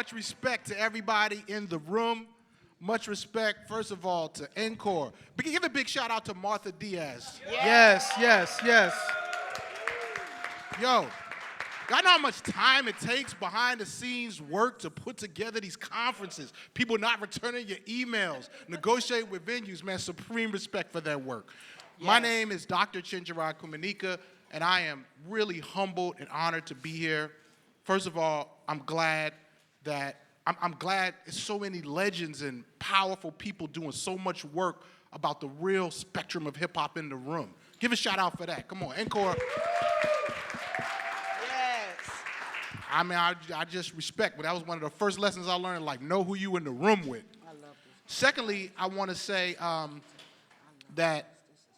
much respect to everybody in the room. Much respect, first of all, to NCORE. But give a big shout out to Martha Diaz. Yes. Yo, y'all know how much time it takes behind the scenes work to put together these conferences? People not returning your emails, negotiate with venues, man, supreme respect for that work. Yes. My name is Dr. Chenjerai Kumanyika, and I am really humbled and honored to be here. First of all, I'm glad there's so many legends and powerful people doing so much work about the real spectrum of hip-hop in the room. Give a shout out for that. Come on, NCORE. I mean, I just respect, but that was one of the first lessons I learned, like, know who you in the room with. I love this. Secondly, I want to say that,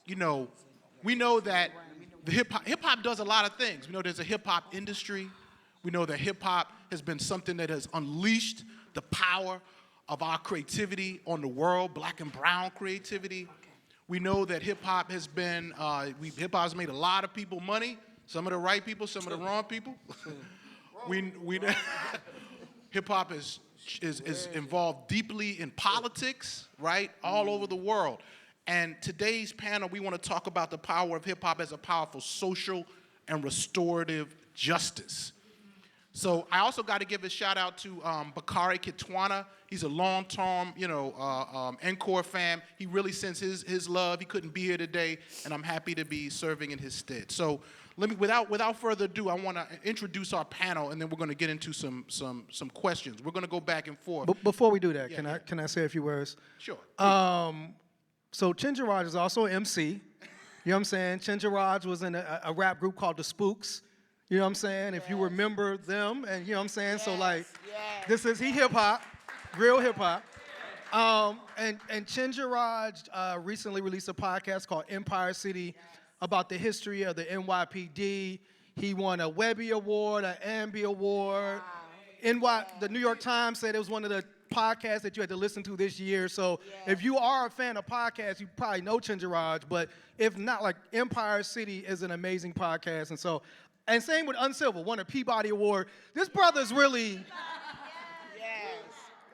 you know, we know that the hip-hop does a lot of things. We know there's a hip-hop industry. We know that hip-hop has been something that has unleashed the power of our creativity on the world, black and brown creativity. We know that hip-hop has been, hip-hop has made a lot of people money, some of the right people, some of the wrong people. Hip-hop is involved deeply in politics, right, all over the world. And today's panel, we want to talk about the power of hip-hop as a powerful social and restorative justice. So I also got to give a shout out to Bakari Kitwana. He's a long-term, NCORE fan. He really sends his love. He couldn't be here today, and I'm happy to be serving in his stead. So without further ado, I want to introduce our panel, and then we're going to get into some questions. We're going to go back and forth. Before we do that, can I say a few words? Sure. So Chenjerai is also an MC. You know what I'm saying? Chenjerai was in a rap group called The Spooks. You know what I'm saying? If you remember them, and you know what I'm saying? So like, he hip-hop, real hip-hop. And Chenjerai recently released a podcast called Empire City about the history of the NYPD. He won a Webby Award, an Amby Award. The New York Times said it was one of the podcasts that you had to listen to this year. So if you are a fan of podcasts, you probably know Chenjerai, but if not, like, Empire City is an amazing podcast. And same with Uncivil, won a Peabody Award. This brother's really...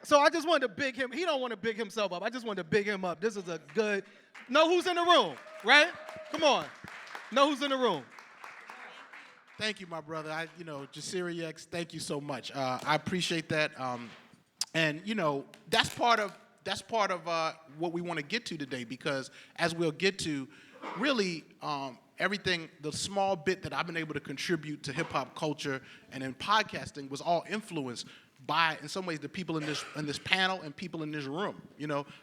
So I just wanted to big him. He don't want to big himself up. I just wanted to big him up. This is a good... Know who's in the room, right? Come on. Know who's in the room. Thank you, my brother. Jasiri X, thank you so much. I appreciate that. And, that's part of what we want to get to today, because as we'll get to, really... everything, the small bit that I've been able to contribute to hip-hop culture and in podcasting was all influenced by, in some ways, the people in this panel and people in this room.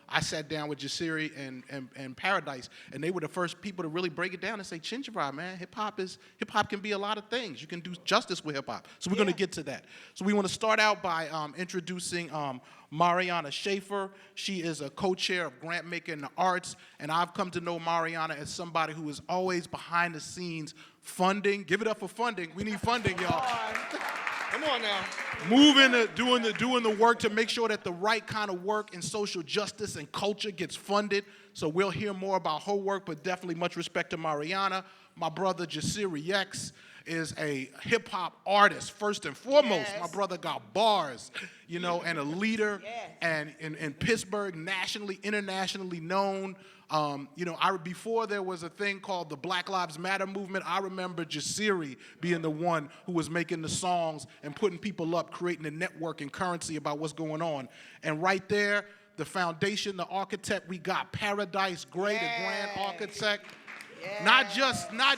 I sat down with Jasiri and Paradise, and they were the first people to really break it down and say, Chenjerai, man, hip-hop can be a lot of things. You can do justice with hip-hop. So we're going to get to that. So we want to start out by introducing Marianna Schaffer. She is a co-chair of Grantmakers in the Arts, and I've come to know Marianna as somebody who is always behind the scenes funding. Give it up for funding. We need funding, y'all. Come on now. Doing the work to make sure that the right kind of work in social justice and culture gets funded. So we'll hear more about her work, but definitely much respect to Marianna. My brother Jasiri X is a hip-hop artist, first and foremost. My brother got bars, and a leader, and in Pittsburgh, nationally, internationally known. Before there was a thing called the Black Lives Matter movement, I remember Jasiri being the one who was making the songs and putting people up, creating a network and currency about what's going on. And right there, the foundation, the architect, we got Paradise Gray, the grand architect. Yeah. Not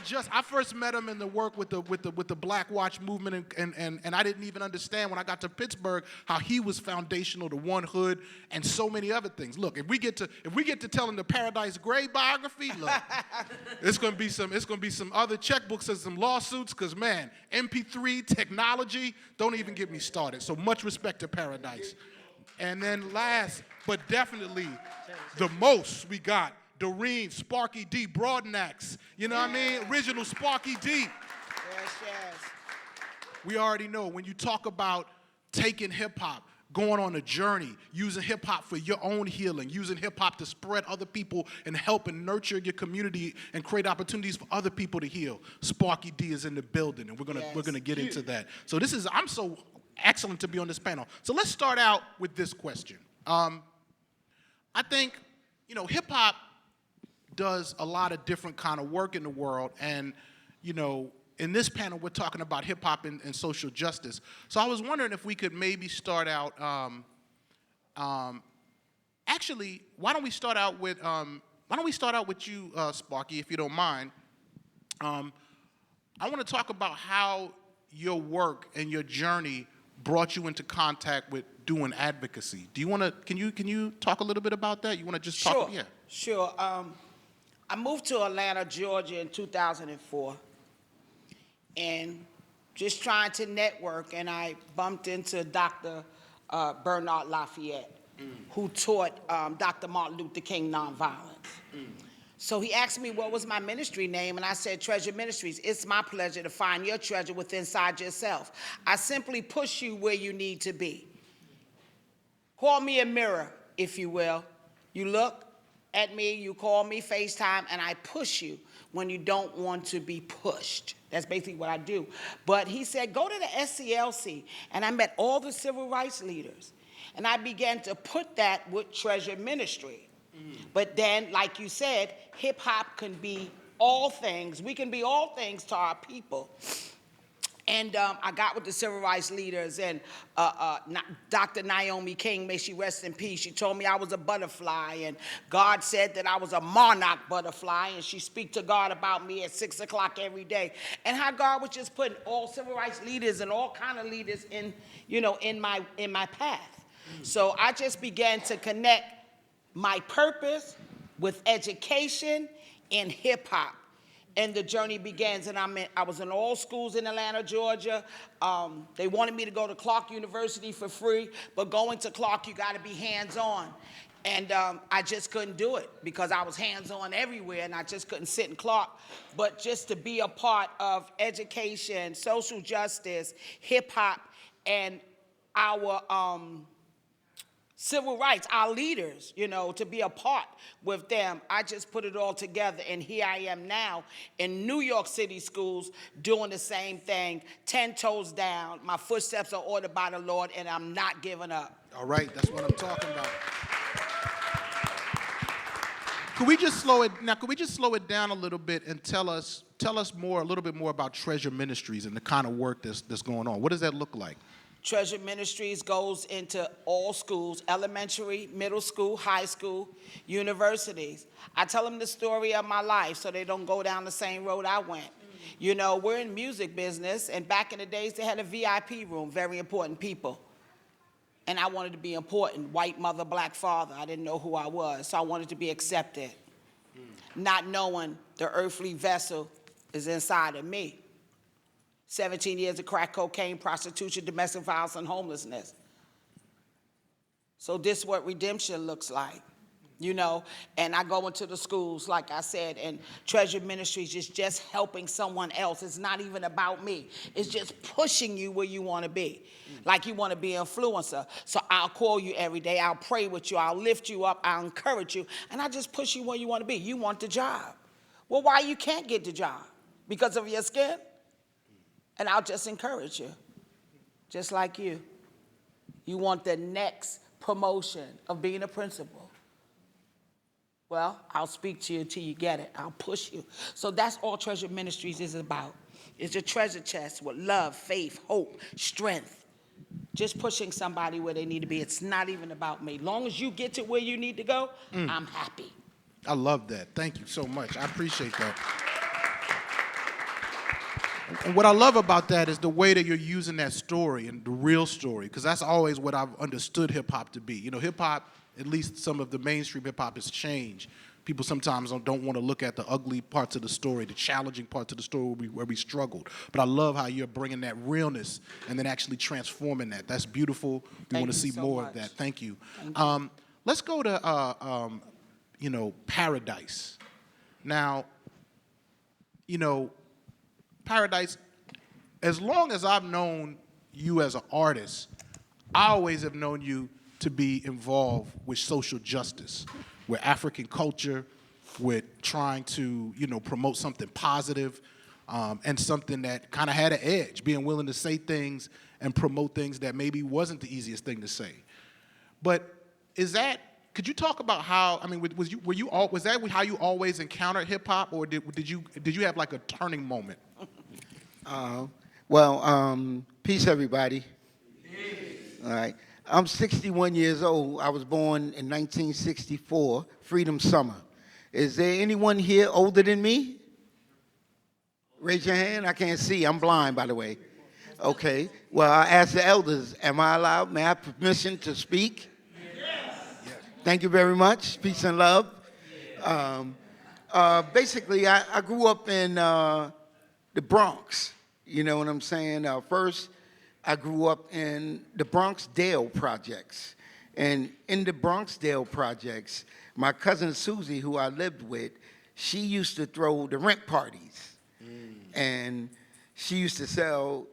just. I first met him in the work with the Black Watch movement, and I didn't even understand when I got to Pittsburgh how he was foundational to One Hood and so many other things. Look, if we get to telling the Paradise Gray biography, look, it's gonna be some other checkbooks and some lawsuits, because man, MP3 technology, don't even get me started. So much respect to Paradise. And then last but definitely the most, we got Doreen, Sparky D, Broadnax. You know what I mean? Original Sparky D. Yes. We already know when you talk about taking hip-hop, going on a journey, using hip-hop for your own healing, using hip-hop to spread other people and help and nurture your community and create opportunities for other people to heal. Sparky D is in the building, and we're gonna get into that. So I'm so excellent to be on this panel. So let's start out with this question. I think, you know, hip hop does a lot of different kind of work in the world, and, you know, in this panel we're talking about hip hop and social justice. So I was wondering if we could maybe start out. Actually, why don't we start out with you, Sparky, if you don't mind. I want to talk about how your work and your journey brought you into contact with doing advocacy. Do you want to? Can you talk a little bit about that? You want to just talk? Sure. Yeah. Sure. I moved to Atlanta, Georgia in 2004, and just trying to network, and I bumped into Dr. Bernard Lafayette, who taught Dr. Martin Luther King nonviolence. So he asked me what was my ministry name, and I said Treasure Ministries. It's my pleasure to find your treasure within inside yourself. I simply push you where you need to be. Call me a mirror, if you will. You look at me, you call me FaceTime, and I push you when you don't want to be pushed. That's basically what I do. But he said, go to the SCLC, and I met all the civil rights leaders, and I began to put that with Treasure Ministry. But then, like you said, hip-hop can be all things. We can be all things to our people. And I got with the civil rights leaders, and Dr. Naomi King, may she rest in peace, she told me I was a butterfly, and God said that I was a monarch butterfly, and she speak to God about me at 6 o'clock every day. And how God was just putting all civil rights leaders and all kind of leaders in, you know, in my path. So I just began to connect my purpose with education and hip-hop. And the journey begins, and I was in all schools in Atlanta, Georgia. They wanted me to go to Clark University for free, but going to Clark, you got to be hands-on. And I just couldn't do it because I was hands-on everywhere, and I just couldn't sit in Clark. But just to be a part of education, social justice, hip-hop, and our civil rights, our leaders, you know, to be a part with them. I just put it all together, and here I am now in New York City schools doing the same thing, 10 toes down. My footsteps are ordered by the Lord, and I'm not giving up. All right, that's what I'm talking about. Could we just slow it down a little bit and tell us a little bit more about Treasure Ministries and the kind of work that's going on? What does that look like? Treasure Ministries goes into all schools, elementary, middle school, high school, universities. I tell them the story of my life so they don't go down the same road I went. You know, we're in music business, and back in the days they had a VIP room, very important people. And I wanted to be important, white mother, black father. I didn't know who I was, so I wanted to be accepted, not knowing the earthly vessel is inside of me. 17 years of crack cocaine, prostitution, domestic violence, and homelessness. So this is what redemption looks like, you know? And I go into the schools, like I said, and Treasure Ministries is just helping someone else. It's not even about me. It's just pushing you where you want to be. Like you want to be an influencer. So I'll call you every day. I'll pray with you. I'll lift you up. I'll encourage you. And I just push you where you want to be. You want the job. Well, why you can't get the job? Because of your skin? And I'll just encourage you, just like you. You want the next promotion of being a principal. Well, I'll speak to you until you get it. I'll push you. So that's all Treasure Ministries is about. It's a treasure chest with love, faith, hope, strength. Just pushing somebody where they need to be. It's not even about me. As long as you get to where you need to go, I'm happy. I love that. Thank you so much. I appreciate that. And what I love about that is the way that you're using that story and the real story, because that's always what I've understood hip-hop to be. You know, hip-hop, at least some of the mainstream hip-hop, has changed. People sometimes don't want to look at the ugly parts of the story, the challenging parts of the story where we struggled. But I love how you're bringing that realness and then actually transforming that. That's beautiful. We want to see more of that. Thank you. Let's go to, you know, Paradise. Now, you know, Paradise, as long as I've known you as an artist, I always have known you to be involved with social justice, with African culture, with trying to, you know, promote something positive, and something that kind of had an edge, being willing to say things and promote things that maybe wasn't the easiest thing to say. But could you talk about how, I mean, was that how you always encountered hip hop, or did you have like a turning moment? Peace, everybody. All right. I'm 61 years old. I was born in 1964, Freedom Summer. Is there anyone here older than me? Raise your hand. I can't see. I'm blind, by the way. Okay. Well, I ask the elders, am I allowed? May I have permission to speak? Yes. Thank you very much. Peace and love. Basically, I grew up in the Bronx. You know what I'm saying? First, I grew up in the Bronx-Dale projects. And in the Bronx-Dale projects, my cousin Susie, who I lived with, she used to throw the rent parties. And she used to sell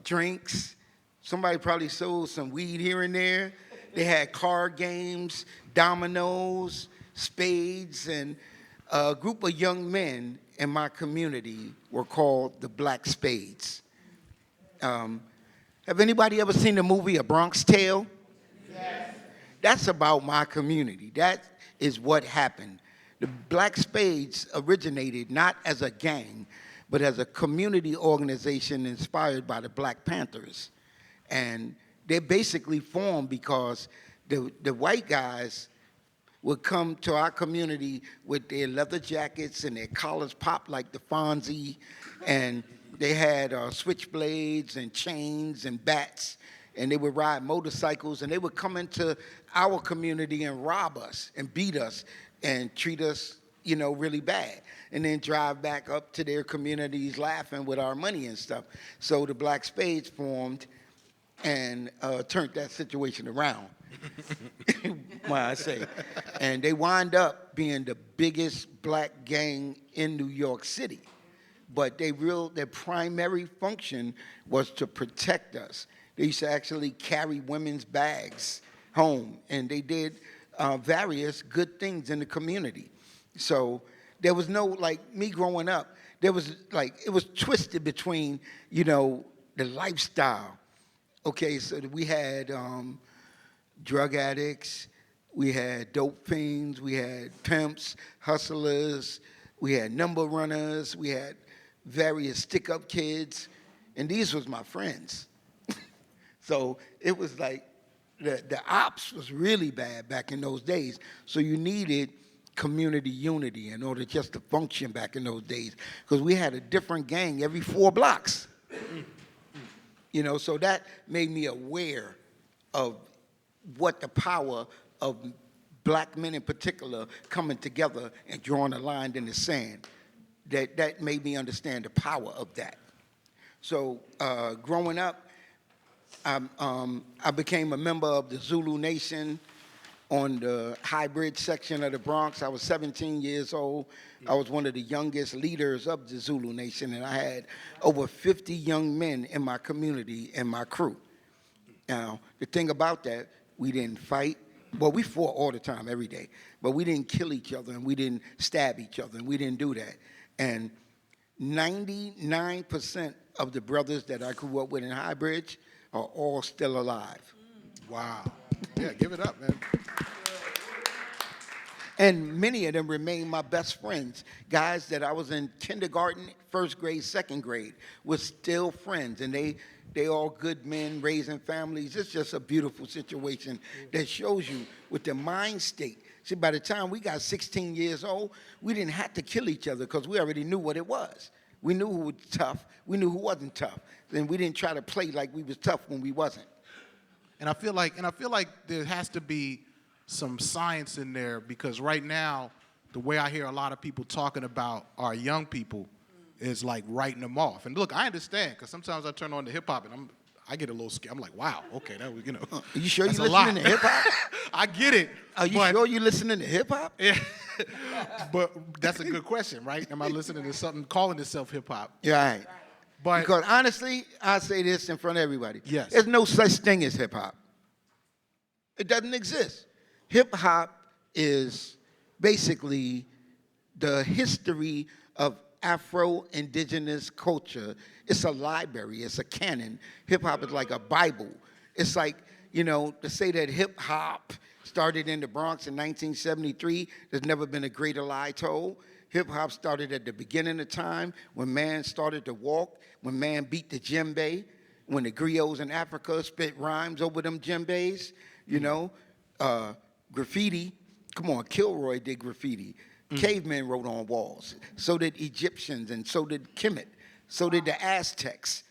drinks. Somebody probably sold some weed here and there. They had card games, dominoes, spades, and a group of young men in my community were called the Black Spades. Have anybody ever seen the movie A Bronx Tale? Yes. That's about my community. That is what happened. The Black Spades originated not as a gang, but as a community organization inspired by the Black Panthers. And they basically formed because the white guys would come to our community with their leather jackets and their collars popped like the Fonzie, and they had switchblades and chains and bats, and they would ride motorcycles, and they would come into our community and rob us and beat us and treat us, really bad, and then drive back up to their communities laughing with our money and stuff. So the Black Spades formed and turned that situation around. Why I say. And they wind up being the biggest black gang in New York City. But their primary function was to protect us. They used to actually carry women's bags home, and they did various good things in the community. So there was no, like me growing up, it was twisted between, the lifestyle. Okay, so we had drug addicts, we had dope fiends, we had pimps, hustlers, we had number runners, we had various stick-up kids, and these was my friends. So it was like the ops was really bad back in those days. So you needed community unity in order just to function back in those days, because we had a different gang every 4 blocks. So that made me aware of what the power of black men in particular coming together and drawing a line in the sand. That made me understand the power of that. So growing up, I became a member of the Zulu Nation on the High Bridge section of the Bronx. I was 17 years old. I was one of the youngest leaders of the Zulu Nation, and I had over 50 young men in my community and my crew. Now, the thing about that, we didn't fight. Well, we fought all the time, every day, but we didn't kill each other, and we didn't stab each other, and we didn't do that. And 99% of the brothers that I grew up with in High Bridge are all still alive. Wow. Yeah, give it up, man. And many of them remain my best friends. Guys that I was in kindergarten, first grade, second grade, were still friends. And they all good men raising families. It's just a beautiful situation that shows you with the mind state. See, by the time we got 16 years old, we didn't have to kill each other because we already knew what it was. We knew who was tough. We knew who wasn't tough. And we didn't try to play like we was tough when we wasn't. And I feel like there has to be some science in there, because right now, the way I hear a lot of people talking about our young people is like writing them off. And look, I understand, because sometimes I turn on the hip hop and I get a little scared. I'm like, wow, okay, that was, Are you sure that's you're listening to hip hop? I get it. Are you sure you're listening to hip hop? Yeah. But that's a good question, right? Am I listening to something calling itself hip hop? Yeah, right. But because honestly, I say this in front of everybody. Yes. There's no such thing as hip hop. It doesn't exist. Hip hop is basically the history of Afro-Indigenous culture. It's a library. It's a canon. Hip-hop is like a Bible. It's like, to say that hip-hop started in the Bronx in 1973, there's never been a greater lie told. Hip-hop started at the beginning of time when man started to walk, when man beat the djembe, when the griots in Africa spit rhymes over them djembes, graffiti. Come on, Kilroy did graffiti. Cavemen wrote on walls. So did Egyptians, and so did Kemet. So did the Aztecs.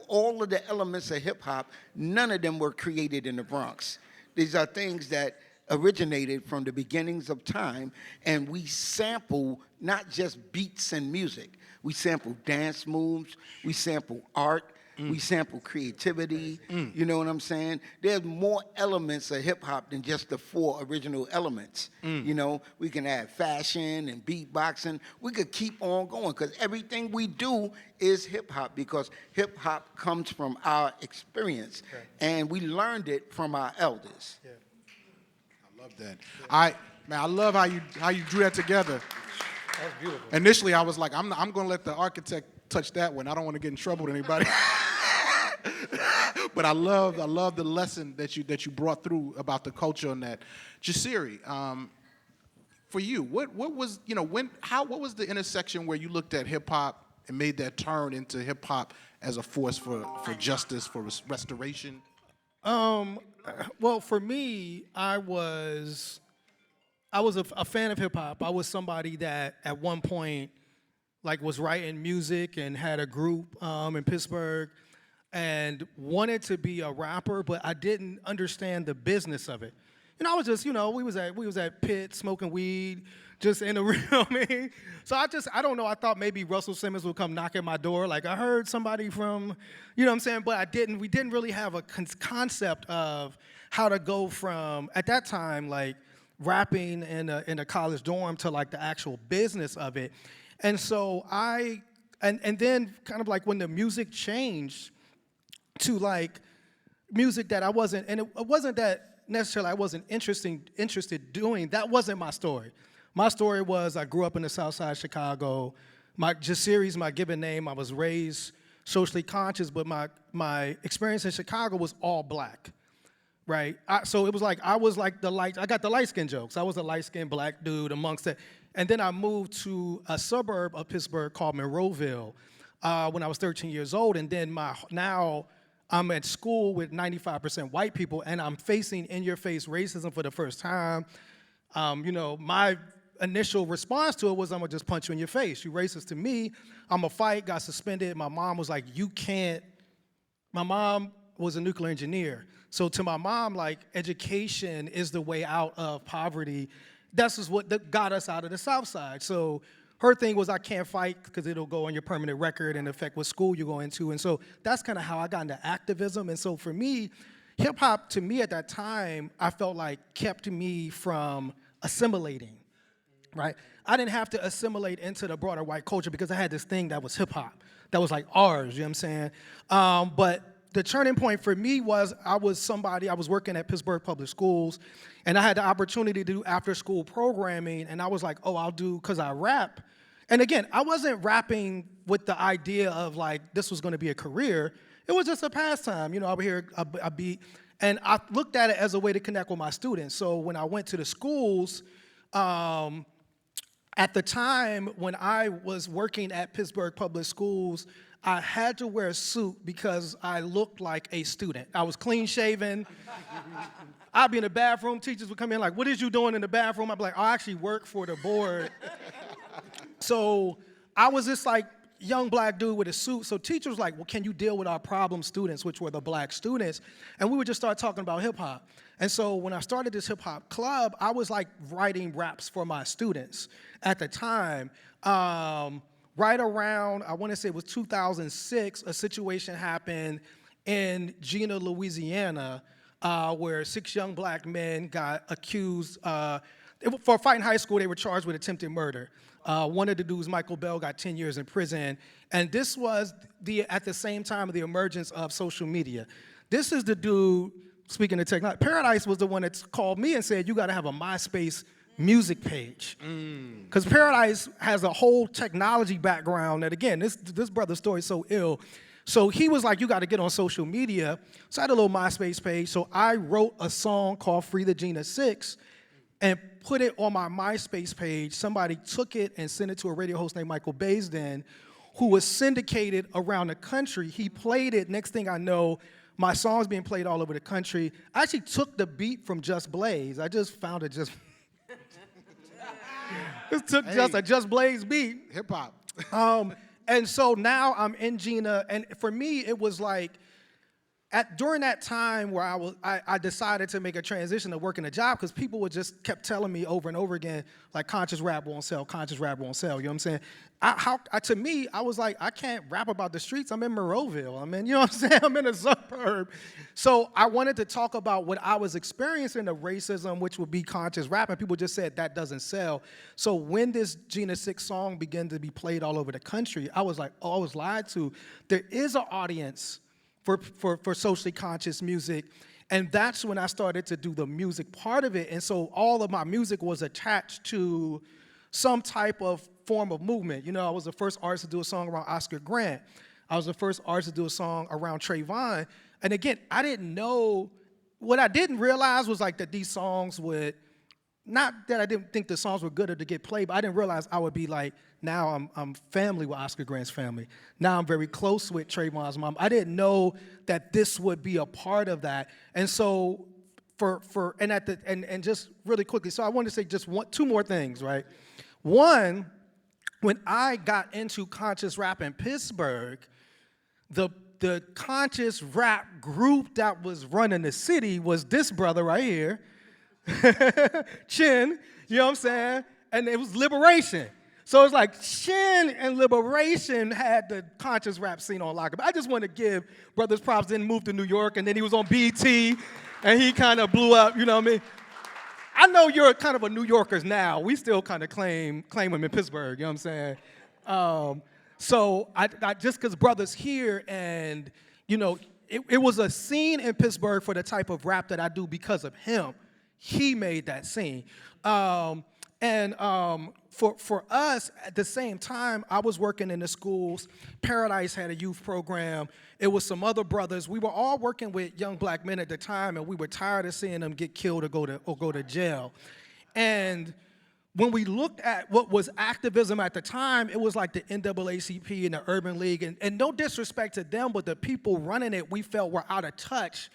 All of the elements of hip-hop, none of them were created in the Bronx. These are things that originated from the beginnings of time, and we sample not just beats and music. We sample dance moves, we sample art, we sample creativity, you know what I'm saying? There's more elements of hip-hop than just the 4 original elements. We can add fashion and beatboxing. We could keep on going, because everything we do is hip-hop, because hip-hop comes from our experience, and we learned it from our elders. Yeah. I love that. I love how you drew that together. That's beautiful. Initially, I was like, I'm going to let the architect touch that one. I don't want to get in trouble with anybody. But I love the lesson that you brought through about the culture and that. Jasiri, for you, what was what was the intersection where you looked at hip hop and made that turn into hip hop as a force for justice, for restoration? Well, for me, I was a fan of hip hop. I was somebody that at one point was writing music and had a group in Pittsburgh and wanted to be a rapper, but I didn't understand the business of it. I was just, we was at Pitt smoking weed, just in the real me. So I don't know, I thought maybe Russell Simmons would come knock at my door. Like, I heard somebody from, what I'm saying? But we didn't really have a concept of how to go from, at that time, rapping in a college dorm to the actual business of it. And so and then kind of when the music changed to music that I wasn't, and it wasn't that necessarily I wasn't interested doing, that wasn't my story. My story was I grew up in the South Side of Chicago. Jasiri's my given name. I was raised socially conscious, but my experience in Chicago was all black, right? So it was I got the light skin jokes. I was a light skinned black dude amongst it. And then I moved to a suburb of Pittsburgh called Monroeville when I was 13 years old. And then now I'm at school with 95% white people, and I'm facing in-your-face racism for the first time. My initial response to it was, I'm gonna just punch you in your face. You racist to me. I'm gonna fight, got suspended. My mom was like, you can't. My mom was a nuclear engineer. So to my mom, education is the way out of poverty. That's just what got us out of the South Side. So her thing was, I can't fight because it'll go on your permanent record and affect what school you go into. And so that's kind of how I got into activism. And so for me, hip hop to me at that time, I felt kept me from assimilating, right? I didn't have to assimilate into the broader white culture because I had this thing that was hip hop, that was ours, you know what I'm saying? But the turning point for me was I was working at Pittsburgh Public Schools, and I had the opportunity to do after-school programming, and I was like, oh, I'll do, because I rap. And again, I wasn't rapping with the idea of this was gonna be a career. It was just a pastime. I would hear a beat, and I looked at it as a way to connect with my students. So when I went to the schools, at the time when I was working at Pittsburgh Public Schools, I had to wear a suit because I looked like a student. I was clean shaven. I'd be in the bathroom, teachers would come in what is you doing in the bathroom? I'd be like, I actually work for the board. So I was this young black dude with a suit. So teachers was like, well, can you deal with our problem students, which were the black students? And we would just start talking about hip hop. And so when I started this hip hop club, I was writing raps for my students at the time. Right around, I want to say it was 2006, a situation happened in Gina, Louisiana, where 6 young black men got accused. For a fight in high school, they were charged with attempted murder. One of the dudes, Michael Bell, got 10 years in prison. And this was at the same time of the emergence of social media. This is the dude, speaking of technology, Paradise was the one that called me and said, you got to have a MySpace music page. Because Paradise has a whole technology background that, again, this brother's story is so ill. So he was like, you got to get on social media. So I had a little MySpace page. So I wrote a song called Free the Gina 6 and put it on my MySpace page. Somebody took it and sent it to a radio host named Michael Baisden, who was syndicated around the country. He played it. Next thing I know, my song's being played all over the country. I actually took the beat from Just Blaze. I just found it just... Just took just a Just Blaze beat. Hip hop. And so now I'm in Gina, and for me, it was like, during that time where I decided to make a transition to working a job, because people would just kept telling me over and over again, like, conscious rap won't sell, conscious rap won't sell, you know what I'm saying? To me, I was like, I can't rap about the streets, I'm in Monroeville, you know what I'm saying? I'm in a suburb. So I wanted to talk about what I was experiencing of racism, which would be conscious rap, and people just said that doesn't sell. So when this Gina 6 song began to be played all over the country, I was like, oh, I was lied to. There is an audience for socially conscious music, and that's when I started to do the music part of it. And so all of my music was attached to some type of form of movement. You know, I was the first artist to do a song around Oscar Grant. I was the first artist to do a song around Trayvon. And again, I didn't know, what I didn't realize was like that these songs would, not that I didn't think the songs were good or to get played, but I didn't realize I would be like, now I'm family with Oscar Grant's family. Now I'm very close with Trayvon's mom. I didn't know that this would be a part of that. And so and just really quickly, so I want to say just two more things, right? One, when I got into conscious rap in Pittsburgh, the conscious rap group that was running the city was this brother right here, Chen, you know what I'm saying? And it was Liberation. So it's like Chen and Liberation had the conscious rap scene on lock. I just want to give brothers props. Then moved to New York, and then he was on BT, and he kind of blew up, you know what I mean? I know you're kind of a New Yorkers now. We still kind of claim him in Pittsburgh, you know what I'm saying? So I just because brothers here, and, you know, it was a scene in Pittsburgh for the type of rap that I do because of him. He made that scene. For us, at the same time, I was working in the schools. Paradise had a youth program. It was some other brothers. We were all working with young black men at the time, and we were tired of seeing them get killed or go to jail. And when we looked at what was activism at the time, it was like the NAACP and the Urban League. And no disrespect to them, but the people running it, we felt were out of touch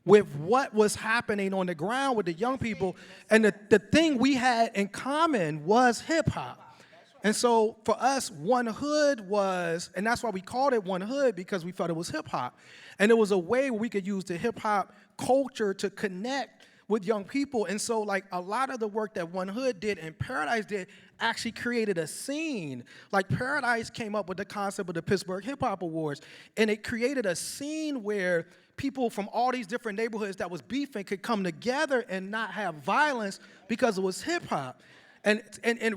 with what was happening on the ground with the young people. And the thing we had in common was hip-hop. And so for us, One Hood was, and that's why we called it One Hood, because we felt it was hip-hop. And it was a way where we could use the hip-hop culture to connect with young people. And so, like, a lot of the work that One Hood did and Paradise did actually created a scene. Like, Paradise came up with the concept of the Pittsburgh Hip Hop Awards, and it created a scene where people from all these different neighborhoods that was beefing could come together and not have violence because it was hip-hop. And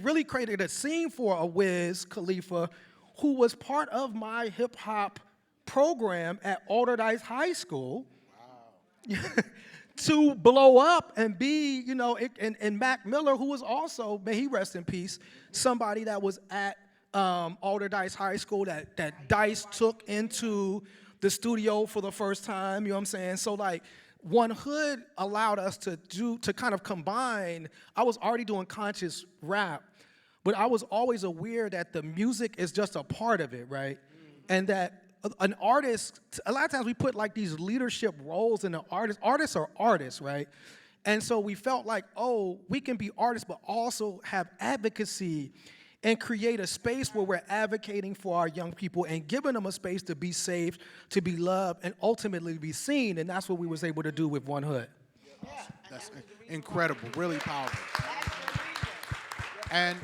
really created a scene for a Wiz Khalifa, who was part of my hip-hop program at Alderdice High School. Wow. To blow up and be, you know, and Mac Miller, who was also, may he rest in peace, somebody that was at Alderdice High School that Dice took into the studio for the first time, you know what I'm saying? So, like, One Hood allowed us to kind of combine. I was already doing conscious rap, but I was always aware that the music is just a part of it, right? And that an artist, a lot of times we put like these leadership roles in an artist. Artists are artists, right? And so we felt like, oh, we can be artists, but also have advocacy and create a space where we're advocating for our young people and giving them a space to be safe, to be loved, and ultimately be seen. And that's what we was able to do with One Hood. That's incredible, really powerful. And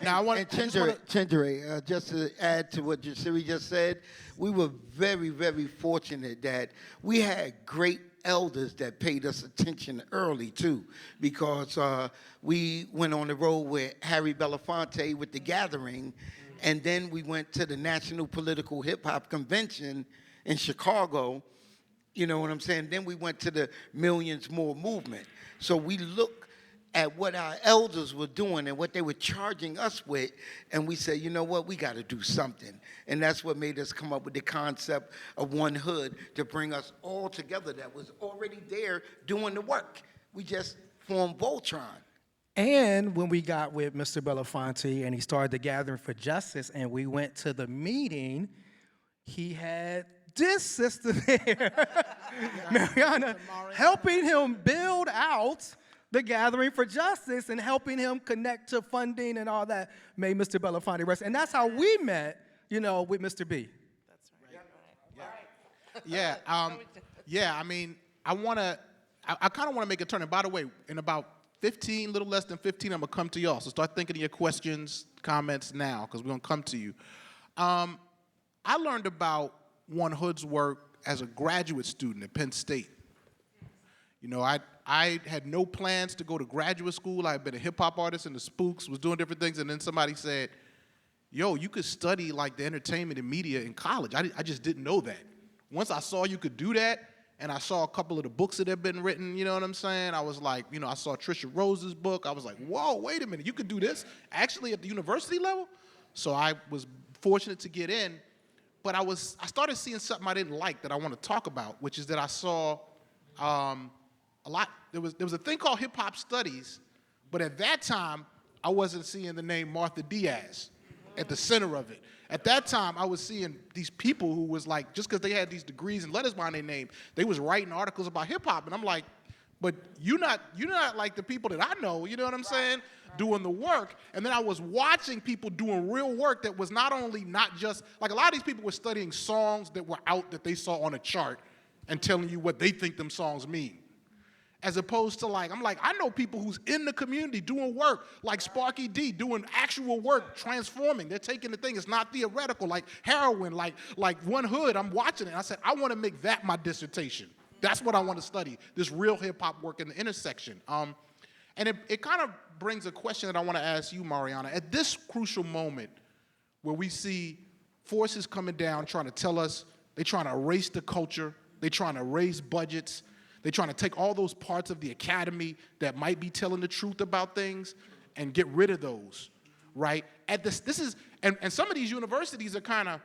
now I want to Chenjerai, just to add to what Jasiri just said, we were very, very fortunate that we had great elders that paid us attention early too, because we went on the road with Harry Belafonte with The Gathering, and then we went to the National Political Hip Hop Convention in Chicago, you know what I'm saying? Then we went to the Millions More movement. So we look at what our elders were doing and what they were charging us with, and we said, you know what, we got to do something. And that's what made us come up with the concept of one hood to bring us all together that was already there doing the work. We just formed Voltron. And when we got with Mr. Belafonte and he started the Gathering for Justice and we went to the meeting, he had this sister there, Marianna, helping him build out the Gathering for Justice and helping him connect to funding and all that made Mr. Belafonte rest. And that's how we met, you know, with Mr. B. Yeah, I mean, I kind of want to make a turn. And by the way, in about 15, little less than 15, I'm going to come to y'all. So start thinking of your questions, comments now, because we're going to come to you. I learned about One Hood's work as a graduate student at Penn State. You know, I had no plans to go to graduate school. I had been a hip-hop artist in the Spooks, was doing different things, and then somebody said, yo, you could study like the entertainment and media in college. I just didn't know that. Once I saw you could do that, and I saw a couple of the books that have been written, you know what I'm saying? I was like, you know, I saw Trisha Rose's book. I was like, whoa, wait a minute, you could do this actually at the university level? So I was fortunate to get in, but I started seeing something I didn't like that I want to talk about, which is that I saw a lot. There was a thing called hip hop studies, but at that time, I wasn't seeing the name Martha Diaz at the center of it. At that time, I was seeing these people who was like, just because they had these degrees and letters behind their name, they was writing articles about hip hop, and I'm like, but you're not like the people that I know, you know what I'm saying, doing the work. And then I was watching people doing real work that was not just, like a lot of these people were studying songs that were out that they saw on a chart and telling you what they think them songs mean. As opposed to like, I'm like, I know people who's in the community doing work, like Sparky D, doing actual work, transforming. They're taking the thing, it's not theoretical, like heroin, like One Hood. I'm watching it, and I said, I want to make that my dissertation. That's what I want to study, this real hip-hop work in the intersection. And it kind of brings a question that I want to ask you, Marianna. At this crucial moment where we see forces coming down trying to tell us, they're trying to erase the culture, they're trying to raise budgets, they're trying to take all those parts of the academy that might be telling the truth about things and get rid of those, right? And some of these universities are kind of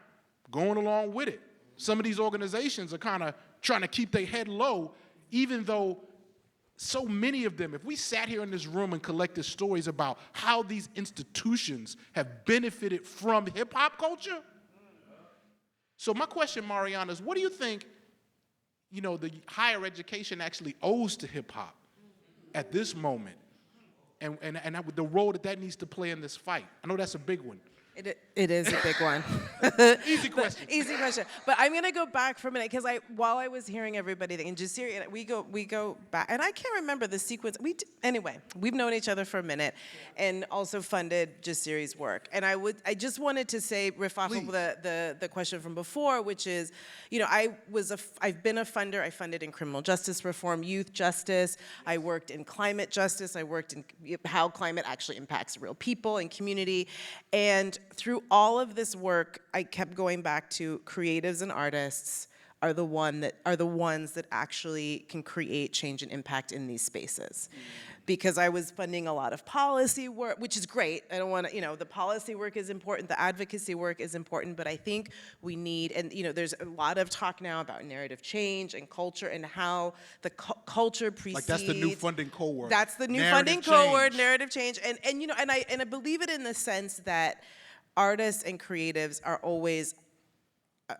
going along with it. Some of these organizations are kind of trying to keep their head low, even though so many of them, if we sat here in this room and collected stories about how these institutions have benefited from hip-hop culture. So my question, Marianna, is what do you think, you know, the higher education actually owes to hip-hop at this moment, and the role that needs to play in this fight? I know that's a big one. It is a big one. Easy question. Easy question. But I'm gonna go back for a minute because while I was hearing everybody, and Jasiri, we go back, and I can't remember the sequence. Anyway, we've known each other for a minute, and also funded Jasiri's work. And I just wanted to say, riff off of the question from before, which is, you know, I've been a funder. I funded in criminal justice reform, youth justice. I worked in climate justice. I worked in how climate actually impacts real people and community, and through all of this work, I kept going back to creatives and artists are the ones that actually can create change and impact in these spaces. Because I was funding a lot of policy work, which is great. I don't want to, you know, the policy work is important, the advocacy work is important, but I think we need, and you know, there's a lot of talk now about narrative change and culture and how the culture precedes. Like that's the new funding co-word. That's the new Narrative funding co-word, change. narrative change, and you know, and I believe it in the sense that artists and creatives are always,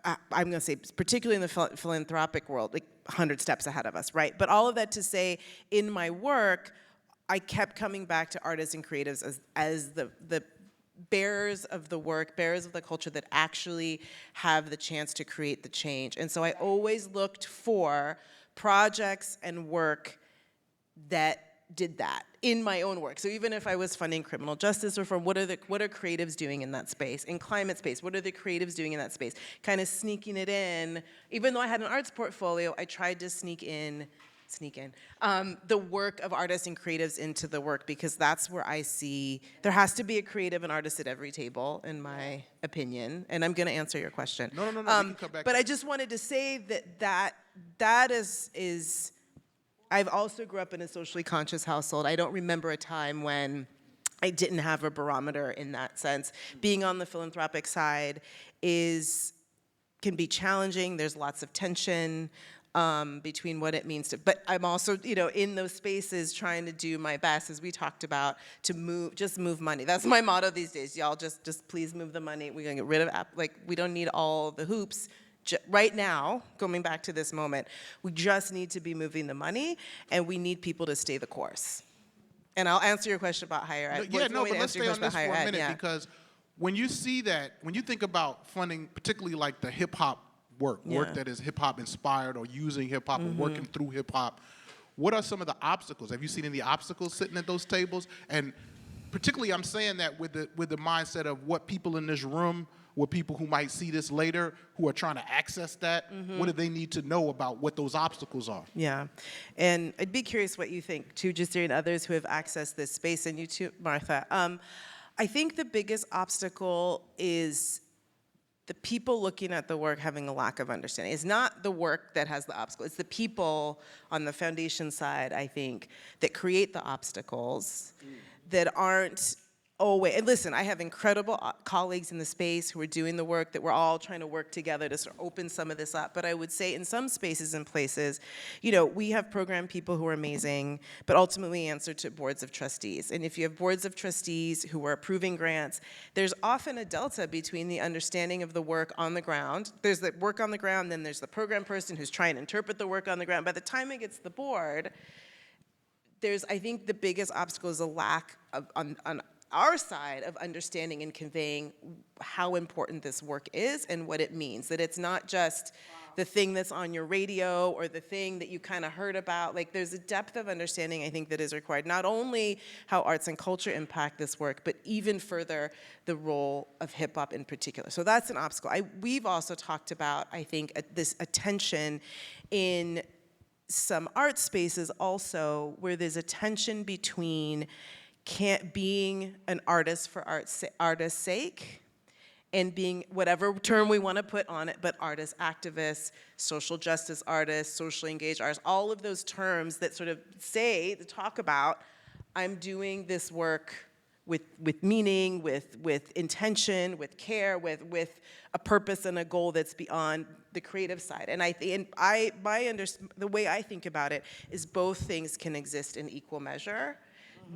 I'm going to say, particularly in the philanthropic world, like 100 steps ahead of us, right? But all of that to say, in my work, I kept coming back to artists and creatives as the bearers of the work, bearers of the culture that actually have the chance to create the change. And so I always looked for projects and work that did that in my own work. So even if I was funding criminal justice reform, what are creatives doing in that space? In climate space, what are the creatives doing in that space? Kind of sneaking it in. Even though I had an arts portfolio, I tried to sneak in the work of artists and creatives into the work, because that's where I see there has to be a creative and artist at every table, in my opinion. And I'm going to answer your question. No. We can come back but to I just wanted to say that is I've also grew up in a socially conscious household. I don't remember a time when I didn't have a barometer in that sense. Being on the philanthropic side can be challenging. There's lots of tension between what it means to, but I'm also, in those spaces trying to do my best, as we talked about, to just move money. That's my motto these days. Y'all just please move the money. We're gonna get rid of, we don't need all the hoops. Right now, going back to this moment, we just need to be moving the money, and we need people to stay the course. And I'll answer your question about higher ed. But let's stay on this for a minute, because when you see that, when you think about funding, particularly like the hip hop work that is hip hop inspired or using hip hop or working through hip hop, what are some of the obstacles? Have you seen any obstacles sitting at those tables? And particularly, I'm saying that with the mindset of what people in this room, what people who might see this later, who are trying to access that, what do they need to know about what those obstacles are? Yeah, and I'd be curious what you think too, Jasiri, and others who have accessed this space, and you too, Martha. I think the biggest obstacle is the people looking at the work having a lack of understanding. It's not the work that has the obstacle. It's the people on the foundation side, I think, that create the obstacles that aren't always, and listen, I have incredible colleagues in the space who are doing the work, that we're all trying to work together to sort of open some of this up. But I would say in some spaces and places, we have program people who are amazing, but ultimately answer to boards of trustees. And if you have boards of trustees who are approving grants, there's often a delta between the understanding of the work on the ground. There's the work on the ground, then there's the program person who's trying to interpret the work on the ground. By the time it gets to the board, I think the biggest obstacle is a lack of, on our side, of understanding and conveying how important this work is and what it means. That it's not just the thing that's on your radio or the thing that you kind of heard about. There's a depth of understanding, I think, that is required. Not only how arts and culture impact this work, but even further, the role of hip hop in particular. So that's an obstacle. We've also talked about, I think, this attention in some art spaces also, where there's a tension between being an artist for artist's sake, and being whatever term we want to put on it, but artist activists, social justice artists, socially engaged artists, all of those terms that sort of talk about, I'm doing this work with meaning, with intention, with care, with a purpose and a goal that's beyond the creative side. And the way I think about it is both things can exist in equal measure.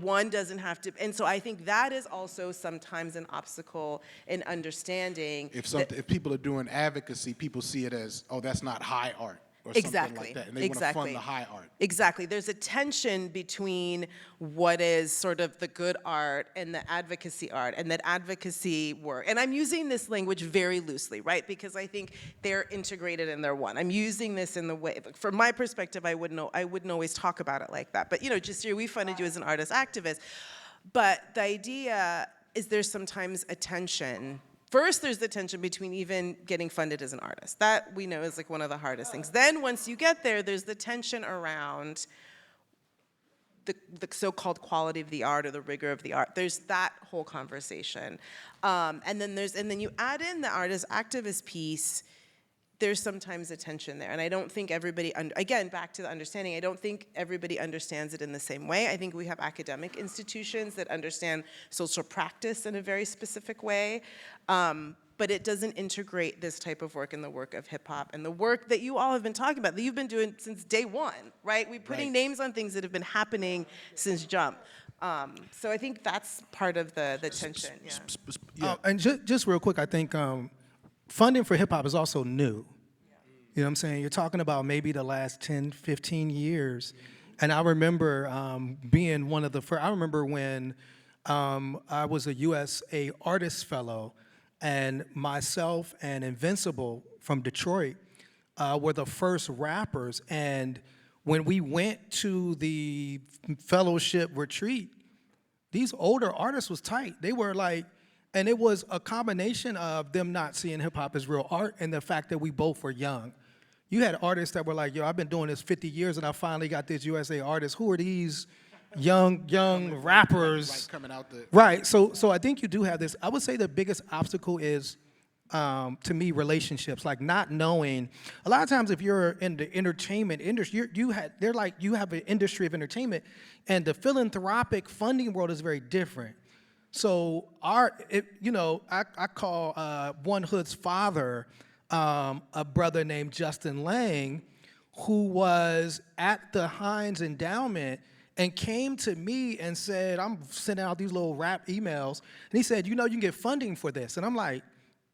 One doesn't have to, and so I think that is also sometimes an obstacle in understanding. If people are doing advocacy, people see it as, oh, that's not high art, or something like that, and they want to fund the high art. Exactly. There's a tension between what is sort of the good art and the advocacy art, and that advocacy work. And I'm using this language very loosely, right? Because I think they're integrated and they're one. I'm using this in the way, from my perspective, I wouldn't always talk about it like that. But Jasiri, we funded you as an artist activist. But the idea is there's sometimes a tension. First, there's the tension between even getting funded as an artist. That we know is one of the hardest things. Then once you get there, there's the tension around the so-called quality of the art or the rigor of the art. There's that whole conversation. And then you add in the artist activist piece. There's sometimes a tension there. And I don't think everybody, again, back to the understanding, I don't think everybody understands it in the same way. I think we have academic institutions that understand social practice in a very specific way, but it doesn't integrate this type of work in the work of hip hop and the work that you all have been talking about, that you've been doing since day one, right? We're putting names on things that have been happening since jump. So I think that's part of the tension, yeah. And just real quick, I think funding for hip hop is also new. You know what I'm saying? You're talking about maybe the last 10, 15 years. And I remember being one of the first, I remember when I was a USA Artist Fellow, and myself and Invincible from Detroit were the first rappers. And when we went to the fellowship retreat, these older artists was tight. They were and it was a combination of them not seeing hip hop as real art and the fact that we both were young. You had artists that were like, yo, I've been doing this 50 years and I finally got this USA artist. Who are these young rappers? Coming out the... Right, so I think you do have this. I would say the biggest obstacle is to me, relationships, like not knowing. A lot of times, if you're in the entertainment industry, you have an industry of entertainment, and the philanthropic funding world is very different. So I call One Hood's father a brother named Justin Lang, who was at the Hines Endowment and came to me and said, I'm sending out these little rap emails, and he said, you can get funding for this. And I'm like,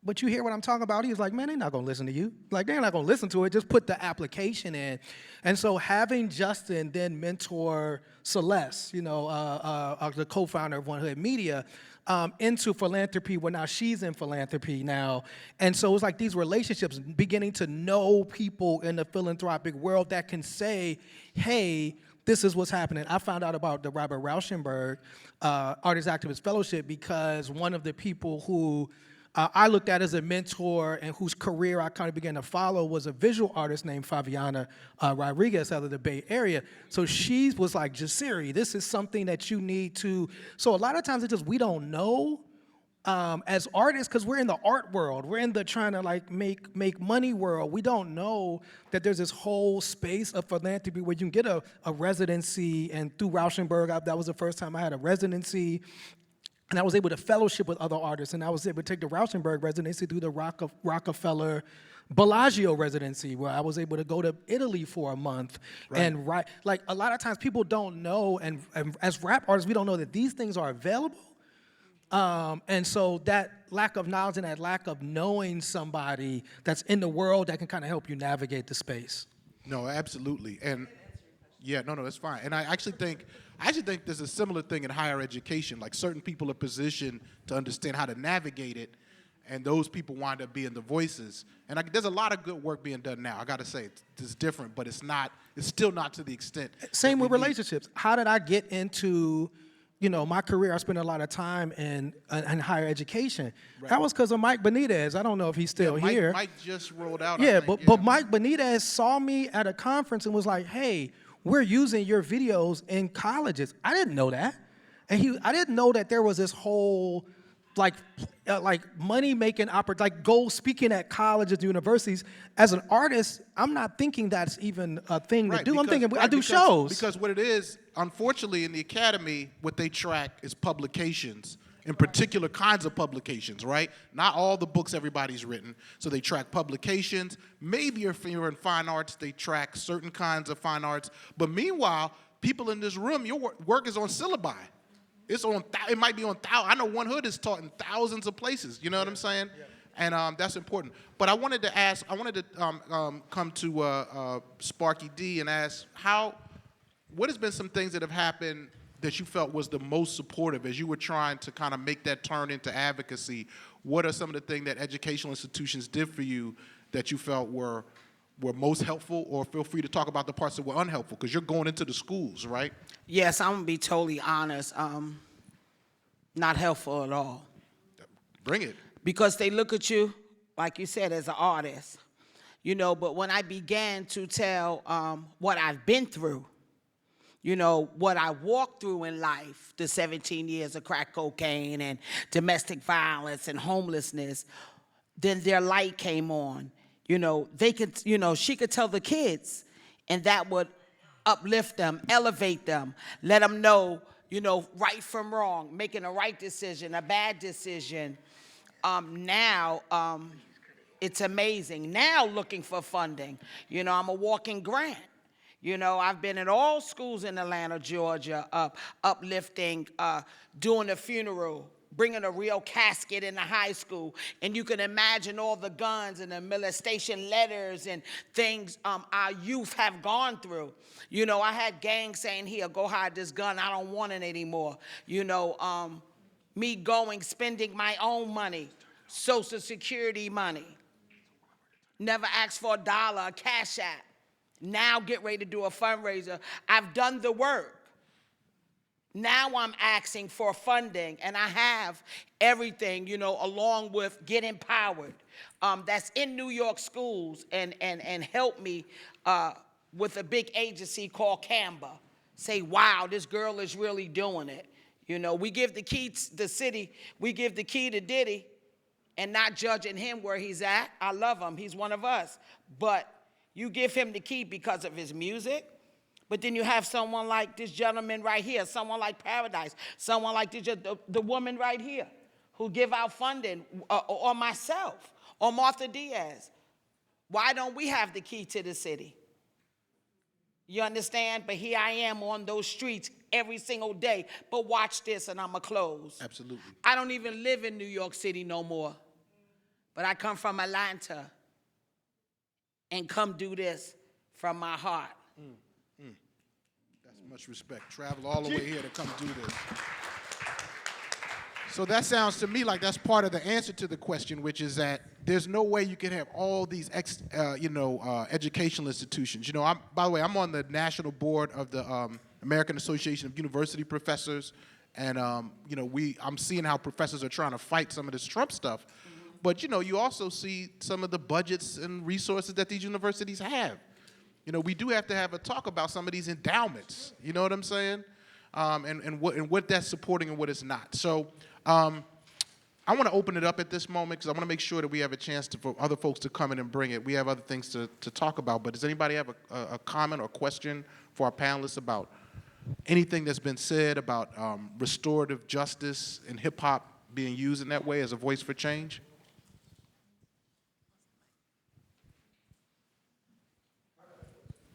but you hear what I'm talking about? He was like, man, they're not gonna listen to you. Like, they're not gonna listen to it, just put the application in. And so having Justin then mentor Celeste, the co-founder of One Hood Media, into philanthropy, well, now she's in philanthropy now. And so it's like these relationships, beginning to know people in the philanthropic world that can say, hey, this is what's happening. I found out about the Robert Rauschenberg Artist Activist Fellowship because one of the people who I looked at as a mentor and whose career I kind of began to follow was a visual artist named Fabiana Rodriguez out of the Bay Area. So she was like, Jasiri, this is something that you need to. So a lot of times it's just we don't know as artists because we're in the art world. We're in the trying to like make money world. We don't know that there's this whole space of philanthropy where you can get a residency. And through Rauschenberg, that was the first time I had a residency. And I was able to fellowship with other artists, and I was able to take the Rauschenberg residency through the Rockefeller Bellagio residency, where I was able to go to Italy for a month and write. Like, a lot of times people don't know, and as rap artists, we don't know that these things are available. And so that lack of knowledge and that lack of knowing somebody that's in the world that can kind of help you navigate the space. No, absolutely. And yeah, no, that's fine. And I actually think there's a similar thing in higher education. Like, certain people are positioned to understand how to navigate it, and those people wind up being the voices. And there's a lot of good work being done now. I got to say, it's different, but it's still not to the extent. Same with relationships. How did I get into, my career? I spent a lot of time in higher education. Right. That was because of Mike Benitez. I don't know if he's still here. Mike just rolled out. Yeah, but Mike Benitez saw me at a conference and was like, hey, we're using your videos in colleges. I didn't know that. And I didn't know that there was this whole like money-making opportunity, like go speaking at colleges and universities. As an artist, I'm not thinking that's even a thing to do. I'm thinking I do shows. Because what it is, unfortunately, in the academy, what they track is publications, in particular kinds of publications, right? Not all the books everybody's written. So they track publications. Maybe if you're in fine arts, they track certain kinds of fine arts. But meanwhile, people in this room, your work is on syllabi. It might be on I know One Hood is taught in thousands of places. You know what I'm saying? Yeah. And that's important. But I wanted to come to Sparky D and ask what has been some things that have happened that you felt was the most supportive as you were trying to kind of make that turn into advocacy? What are some of the things that educational institutions did for you that you felt were most helpful, or feel free to talk about the parts that were unhelpful, because you're going into the schools, right? Yes, I'm going to be totally honest. Not helpful at all. Bring it. Because they look at you, like you said, as an artist. But when I began to tell what I've been through, what I walked through in life, the 17 years of crack cocaine and domestic violence and homelessness, then their light came on. They could, she could tell the kids, and that would uplift them, elevate them, let them know, right from wrong, making a right decision, a bad decision. Now, it's amazing. Now looking for funding. I'm a walking grant. I've been in all schools in Atlanta, Georgia, uplifting, doing a funeral, bringing a real casket in the high school. And you can imagine all the guns and the molestation letters and things our youth have gone through. I had gangs saying, here, go hide this gun. I don't want it anymore. Me spending my own money, Social Security money. Never asked for $1, a cash app. Now get ready to do a fundraiser. I've done the work. Now I'm asking for funding, and I have everything, along with Get Empowered. That's in New York schools and help me with a big agency called Canva. Say, wow, this girl is really doing it. We give the key to the city, we give the key to Diddy, and not judging him where he's at. I love him. He's one of us. But you give him the key because of his music. But then you have someone like this gentleman right here, someone like Paradise, someone like the woman right here who give out funding, or myself, or Martha Diaz. Why don't we have the key to the city? You understand? But here I am on those streets every single day. But watch this, and I'm going to close. Absolutely. I don't even live in New York City no more. But I come from Atlanta and come do this from my heart. That's much respect. Travel all the way here to come do this. So that sounds to me like that's part of the answer to the question, which is that there's no way you can have all these educational institutions. You know, by the way, I'm on the national board of the American Association of University Professors, and I'm seeing how professors are trying to fight some of this Trump stuff. But you also see some of the budgets and resources that these universities have. We do have to have a talk about some of these endowments. You know what I'm saying? And what that's supporting and what it's not. So I want to open it up at this moment because I want to make sure that we have a chance for other folks to come in and bring it. We have other things to talk about. But does anybody have a comment or question for our panelists about anything that's been said about restorative justice and hip hop being used in that way as a voice for change?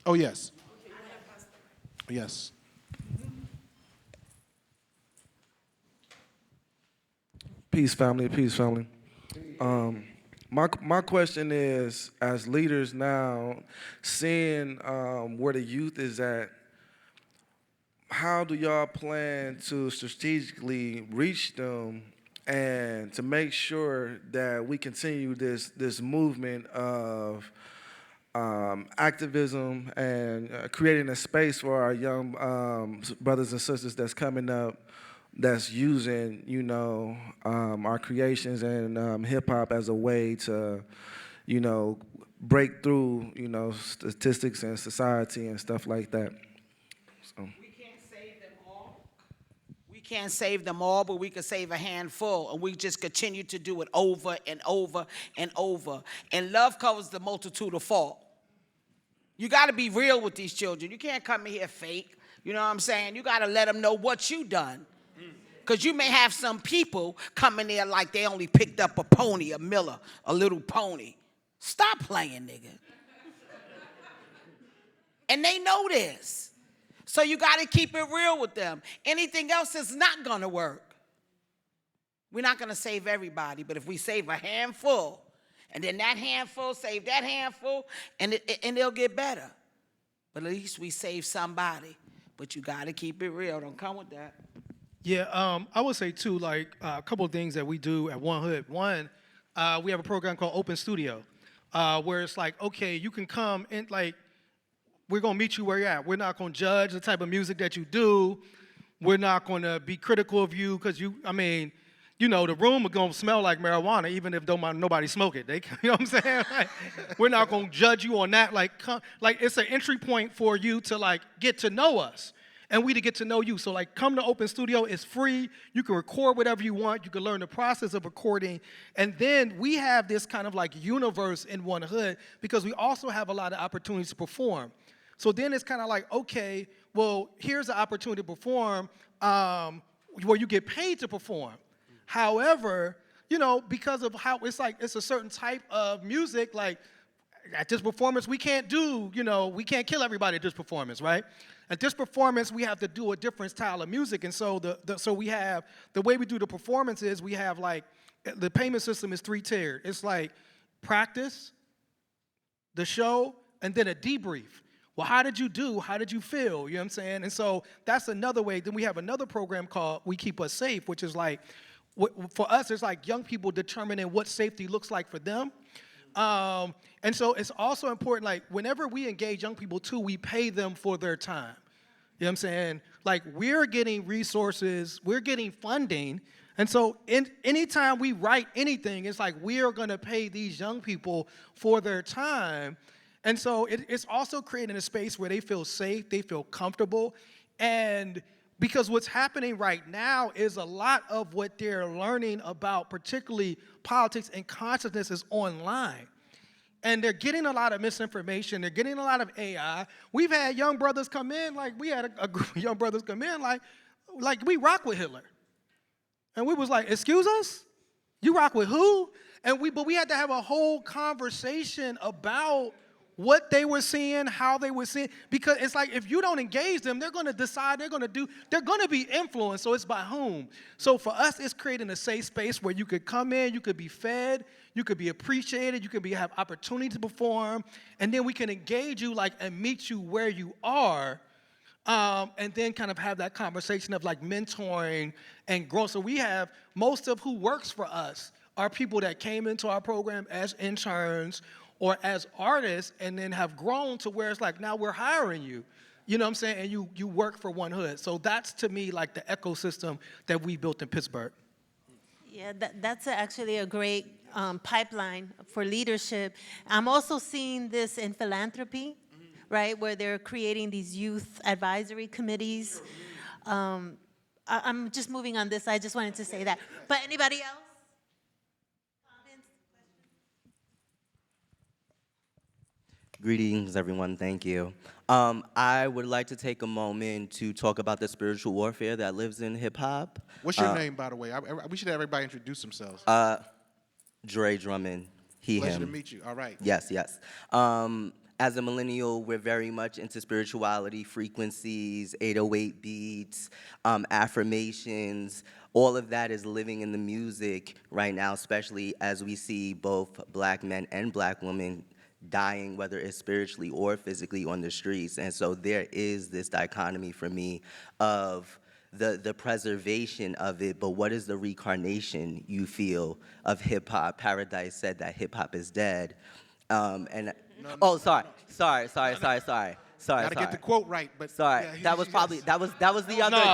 Oh, yes. Yes. Peace, family. Peace, family. My question is, as leaders now, seeing where the youth is at, how do y'all plan to strategically reach them and to make sure that we continue this movement of activism and creating a space for our young brothers and sisters that's coming up, that's using, our creations and hip hop as a way to, break through, statistics and society and stuff like that. So. We can't save them all. We can't save them all, but we can save a handful, and we just continue to do it over and over and over. And love covers the multitude of fault. You got to be real with these children. You can't come in here fake. You know what I'm saying? You got to let them know what you done. Because you may have some people come in there like they only picked up a pony, a Miller, a little pony. Stop playing, nigga. And they know this. So you got to keep it real with them. Anything else is not going to work. We're not going to save everybody, but if we save a handful, and then that handful, save that handful, and they'll get better. But at least we save somebody. But you got to keep it real. Don't come with that. Yeah, I would say, too, like a couple of things that we do at One Hood. One, we have a program called Open Studio, where it's like, okay, you can come and, like, we're going to meet you where you're at. We're not going to judge the type of music that you do. We're not going to be critical of you because the room is going to smell like marijuana, even if nobody smoke it. You know what I'm saying? Like, we're not going to judge you on that. Like it's an entry point for you to, like, get to know us and we to get to know you. So, like, come to Open Studio. It's free. You can record whatever you want. You can learn the process of recording. And then we have this kind of, like, universe in One Hood because we also have a lot of opportunities to perform. So then it's kind of like, okay, well, here's the opportunity to perform where you get paid to perform. However, because of how it's a certain type of music, like at this performance, we can't we can't kill everybody at this performance, right? At this performance, we have to do a different style of music. And so so we have, the way we do the performances, we have like, the payment system is 3-tiered. It's like practice, the show, and then a debrief. Well, how did you do? How did you feel? You know what I'm saying? And so that's another way. Then we have another program called We Keep Us Safe, which is like, for us, it's like young people determining what safety looks like for them. And so it's also important, like, whenever we engage young people, too, we pay them for their time. You know what I'm saying? Like, we're getting resources, we're getting funding. And so anytime we write anything, it's like we are going to pay these young people for their time. And so it's also creating a space where they feel safe, they feel comfortable. And Because what's happening right now is a lot of what they're learning about, particularly politics and consciousness, is online. And they're getting a lot of misinformation. They're getting a lot of AI. We've had young brothers come in, like we had a group of young brothers come in, like we rock with Hitler. And we was like, excuse us? You rock with who? But we had to have a whole conversation about what they were seeing, how they were seeing, because it's like if you don't engage them, they're going to decide, they're going to be influenced, so it's by whom. So for us, it's creating a safe space where you could come in, you could be fed, you could be appreciated, you could have opportunity to perform, and then we can engage you and meet you where you are, and then kind of have that conversation of mentoring and growth. So we have most of who works for us are people that came into our program as interns or as artists and then have grown to where it's now we're hiring you. You know what I'm saying? And you work for One Hood. So that's, to me, the ecosystem that we built in Pittsburgh. Yeah, that's actually a great pipeline for leadership. I'm also seeing this in philanthropy, right, where they're creating these youth advisory committees. I'm just moving on this. I just wanted to say that. But anybody else? Comments? Greetings, everyone. Thank you. I would like to take a moment to talk about the spiritual warfare that lives in hip-hop. What's your name, by the way? We should have everybody introduce themselves. Dre Drummond, he, Pleasure him. to meet you. All right. Yes, yes. As a millennial, we're very much into spirituality, frequencies, 808 beats, affirmations. All of that is living in the music right now, especially as we see both black men and black women dying, whether it's spiritually or physically on the streets. And so there is this dichotomy for me of the preservation of it, but what is the reincarnation you feel of hip-hop? Paradise said that hip-hop is dead. Sorry. Gotta get the quote right, but Sorry, yeah, that was the other thing.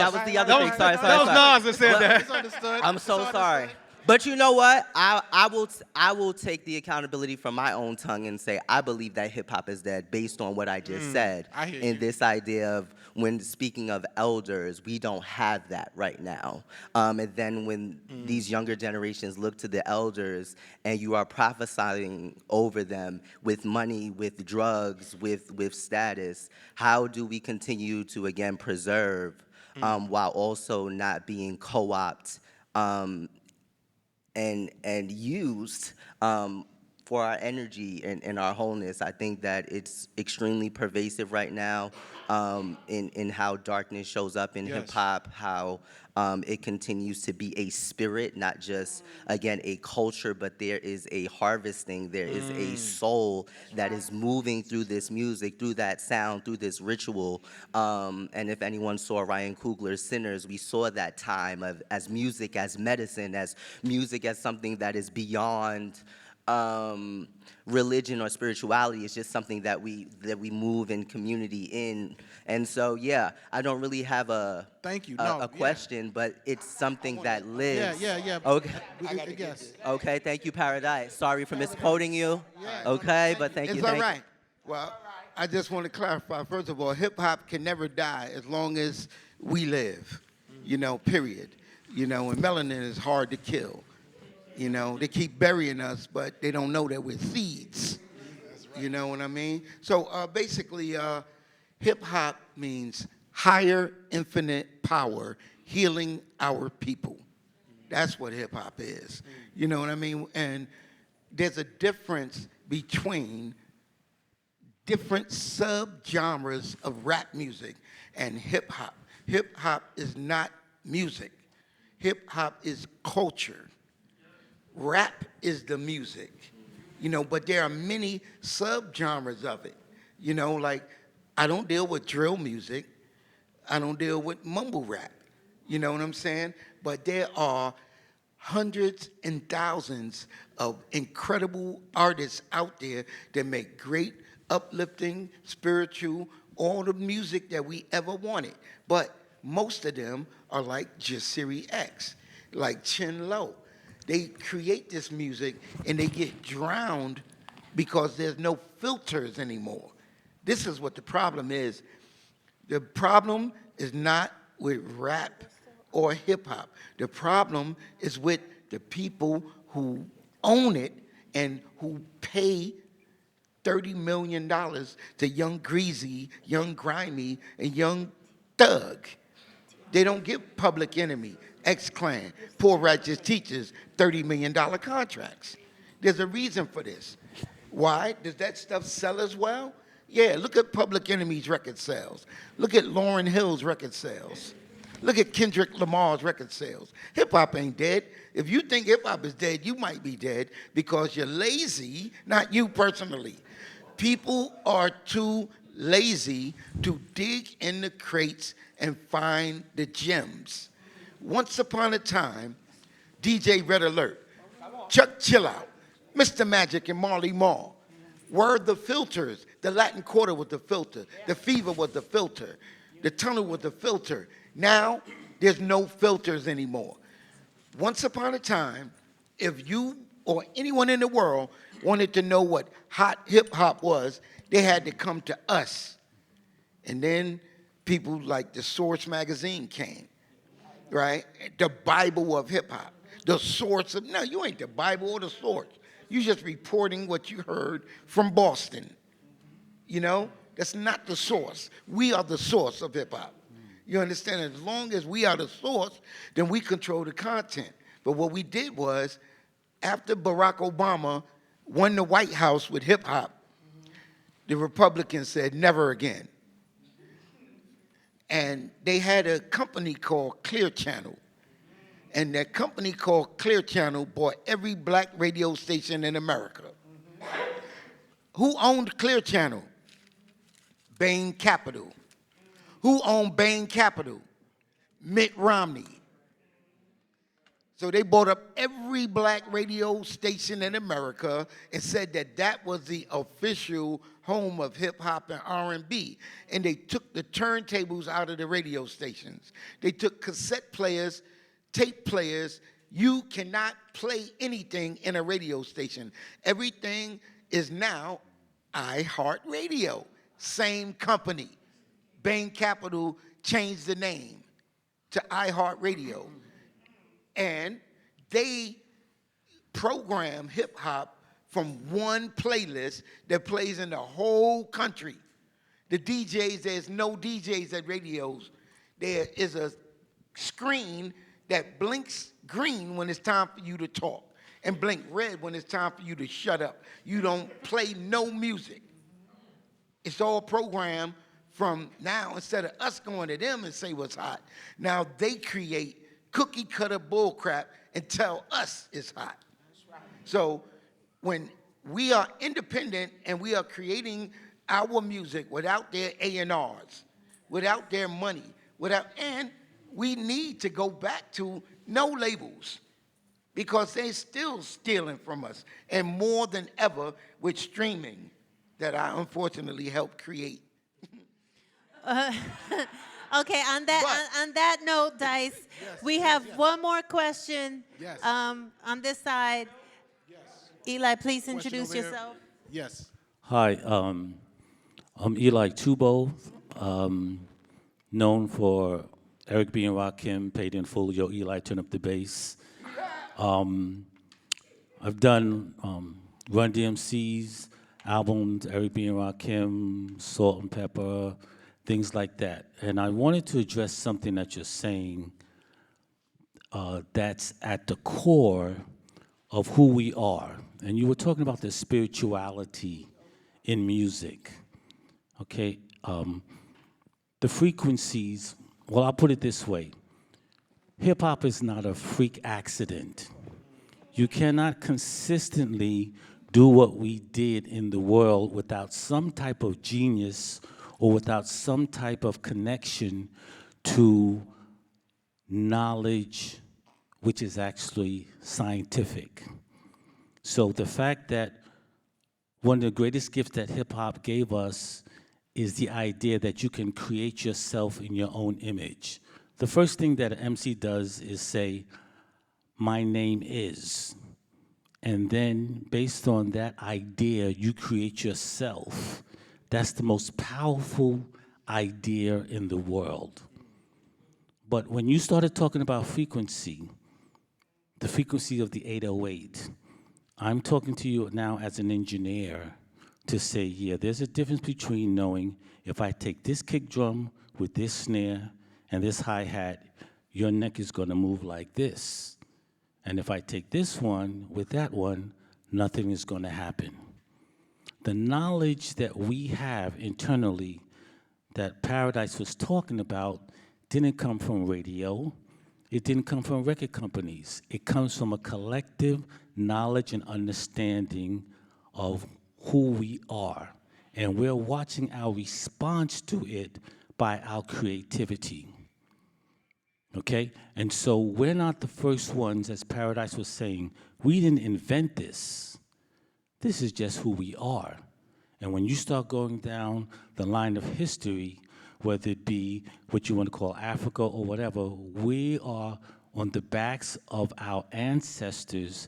Sorry. That was Nas that said that. It's understood. I'm so sorry. But you know what? I will take the accountability from my own tongue and say I believe that hip hop is dead based on what I just said. I hear in you. this idea of when speaking of elders, we don't have that right now. And then when these younger generations look to the elders and you are prophesying over them with money, with drugs, with status, how do we continue to again preserve while also not being co-opted? And used for our energy and our wholeness. I think that it's extremely pervasive right now in how darkness shows up in Yes. hip-hop, how it continues to be a spirit, not just, again, a culture, but there is a harvesting, there is a soul that is moving through this music, through that sound, through this ritual. And if anyone saw Ryan Coogler's Sinners, we saw that time of as music as medicine, as music as something that is beyond religion or spirituality. It's just something that we move in community in. And so, yeah, I don't really have a Thank you. a question, but it's something that lives. Yeah. Okay. Yes. Okay. Thank you, Paradise. Sorry for misquoting you. Okay, but thank you. It's all thank you. right. Well, I just want to clarify, first of all, hip-hop can never die as long as we live, period. And melanin is hard to kill. They keep burying us, but they don't know that we're seeds. You know what I mean? So basically, hip-hop means higher infinite power, healing our people. That's what hip-hop is. You know what I mean? And there's a difference between different sub-genres of rap music and hip-hop. Hip-hop is not music. Hip-hop is culture. Rap is the music, but there are many sub-genres of it. I don't deal with drill music. I don't deal with mumble rap. You know what I'm saying? But there are hundreds and thousands of incredible artists out there that make great, uplifting, spiritual, all the music that we ever wanted. But most of them are like Jasiri X, like Chin Lo. They create this music and they get drowned because there's no filters anymore. This is what the problem is. The problem is not with rap or hip hop. The problem is with the people who own it and who pay $30 million to Young Greasy, Young Grimy, and Young Thug. They don't give Public Enemy, X-Clan, Poor Righteous Teachers $30 million contracts. There's a reason for this. Why? Does that stuff sell as well? Yeah, look at Public Enemy's record sales. Look at Lauryn Hill's record sales. Look at Kendrick Lamar's record sales. Hip-hop ain't dead. If you think hip-hop is dead, you might be dead because you're lazy, not you personally. People are too lazy to dig in the crates and find the gems. Once upon a time, DJ Red Alert, Chuck Chill Out, Mr. Magic and Marley Marl were the filters. The Latin Quarter was the filter. The Fever was the filter. The Tunnel was the filter. Now, there's no filters anymore. Once upon a time, if you or anyone in the world wanted to know what hot hip-hop was, they had to come to us. And then people like the Source magazine came, right? The Bible of hip-hop. The source of, no, you ain't the Bible or the source. You just reporting what you heard from Boston. You know, that's not the source. We are the source of hip-hop. You understand? As long as we are the source, then we control the content. But what we did was, after Barack Obama won the White House with hip-hop, the Republicans said, never again. And they had a company called Clear Channel. And that company called Clear Channel bought every black radio station in America. Who owned Clear Channel? Bain Capital. Who owned Bain Capital? Mitt Romney. So they bought up every black radio station in America and said that that was the official home of hip hop and R&B. And they took the turntables out of the radio stations. They took cassette players, tape players. You cannot play anything in a radio station. Everything is now iHeartRadio. Same company. Bain Capital changed the name to iHeartRadio. And they program hip hop from one playlist that plays in the whole country. The DJs, there's no DJs at radios. There is a screen that blinks green when it's time for you to talk and blink red when it's time for you to shut up. You don't play no music. It's all programmed from now. Instead of us going to them and say what's hot, now they create cookie cutter bull crap and tell us it's hot. So when we are independent and we are creating our music without their A&Rs, without their money, and we need to go back to no labels because they're still stealing from us, and more than ever with streaming that I unfortunately helped create. Okay, on that note, Dice, we have one more question on this side. Eli, please introduce yourself. Yes. Hi, I'm Eli Tubo, known for Eric B. and Rakim, Paid in Full, Yo Eli, Turn Up the Bass. I've done Run DMC's albums, Eric B. and Rakim, Salt and Pepper, things like that. And I wanted to address something that you're saying that's at the core of who we are. And you were talking about the spirituality in music, okay? The frequencies, well, I'll put it this way. Hip-hop is not a freak accident. You cannot consistently do what we did in the world without some type of genius or without some type of connection to knowledge, which is actually scientific. So the fact that one of the greatest gifts that hip-hop gave us is the idea that you can create yourself in your own image. The first thing that an MC does is say, my name is. And then based on that idea, you create yourself. That's the most powerful idea in the world. But when you started talking about frequency, the frequency of the 808, I'm talking to you now as an engineer to say, yeah, there's a difference between knowing if I take this kick drum with this snare and this hi-hat, your neck is going to move like this. And if I take this one with that one, nothing is going to happen. The knowledge that we have internally that Paradise was talking about didn't come from radio. It didn't come from record companies. It comes from a collective knowledge and understanding of who we are. And we're watching our response to it by our creativity. Okay? And so we're not the first ones, as Paradise was saying. We didn't invent this. This is just who we are. And when you start going down the line of history, whether it be what you want to call Africa or whatever, we are on the backs of our ancestors,